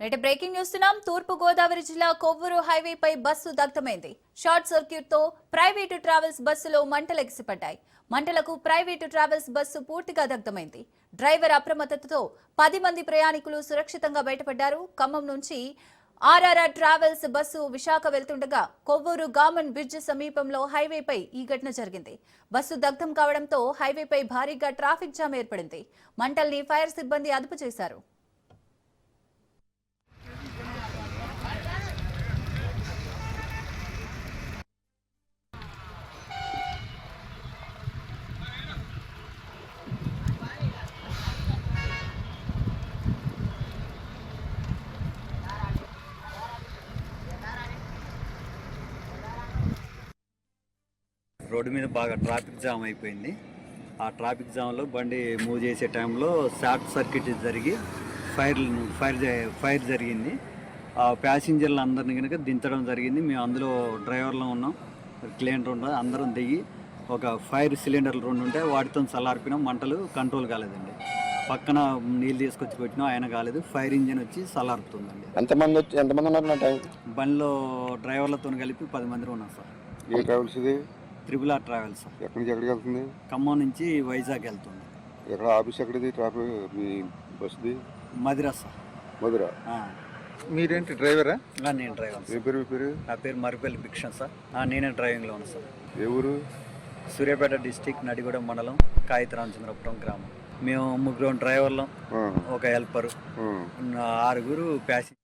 నేటి బ్రేకింగ్ చూస్తున్నాం. తూర్పు గోదావరి జిల్లా కొవ్వూరు హైవేపై బస్సు దగ్ధమైంది. షార్ట్ సర్క్యూట్ తో ప్రైవేటు ట్రావెల్స్ బస్సులో మంటలు ఎగిసిపడ్డాయి. మంటలకు ప్రైవేటు ట్రావెల్స్ బస్సు పూర్తిగా దగ్ధమైంది. డ్రైవర్ అప్రమత్తతతో 10 మంది ప్రయాణికులు సురక్షితంగా బయటపడ్డారు. ఖమ్మం నుంచి ఆర్ఆర్ఆర్ ట్రావెల్స్ బస్సు విశాఖ వెళ్తుండగా కొవ్వూరు గామన్ బ్రిడ్జ్ సమీపంలో హైవేపై ఈ ఘటన జరిగింది. బస్సు దగ్ధం కావడంతో హైవేపై భారీగా ట్రాఫిక్ జామ్ ఏర్పడింది. మంటల్ని ఫైర్ సిబ్బంది అదుపు చేశారు. రోడ్డు మీద బాగా ట్రాఫిక్ జామ్ అయిపోయింది. ఆ ట్రాఫిక్ జామ్లో బండి మూవ్ చేసే టైంలో షార్ట్ సర్క్యూట్ జరిగి ఫైర్ జరిగింది. ఆ ప్యాసింజర్లు అందరిని కనుక దించడం జరిగింది. మేము అందులో డ్రైవర్లో ఉన్నాం, క్లీనర్ ఉన్నాం. అందరం దిగి ఒక ఫైర్ సిలిండర్లు 2 ఉంటే వాటితో చల్లార్పినాం. మంటలు కంట్రోల్ కాలేదండి. పక్కన నీళ్ళు తీసుకొచ్చి పెట్టినా ఆయన కాలేదు. ఫైర్ ఇంజిన్ వచ్చి చల్లారుతుందండి. ఎంతమంది ఉన్నారు? బండిలో డ్రైవర్లతో కలిపి 10 మంది ఉన్నాం సార్. ఏ ట్రావెల్స్ ఇది? Triple R travels. ఎక్కడి నుంచి ఎక్కడికి వెళ్తుంది? ఖమ్మం నుంచి వైజాగ్ వెళ్తుంది. ఎక్కడ ఆఫీస్ ఎక్కడిది? ట్రాఫిక్ మీ బస్సుది? మదిరా సార్. మధుర. మీరేంటి డ్రైవరా? నేను డ్రైవర్. ఏ పేరు? మీ పేరు? నా పేరు మరిపల్లి భిక్షణ్ సార్. నేనే డ్రైవింగ్లో ఉన్నాను సార్. ఏ ఊరు? సూర్యాపేట డిస్టిక్, నడిగూడెం మండలం, కాయిత రామచంద్రపురం గ్రామం. మేము 3 డ్రైవర్లం, ఒక హెల్పరు, 6 ప్యాసింజర్.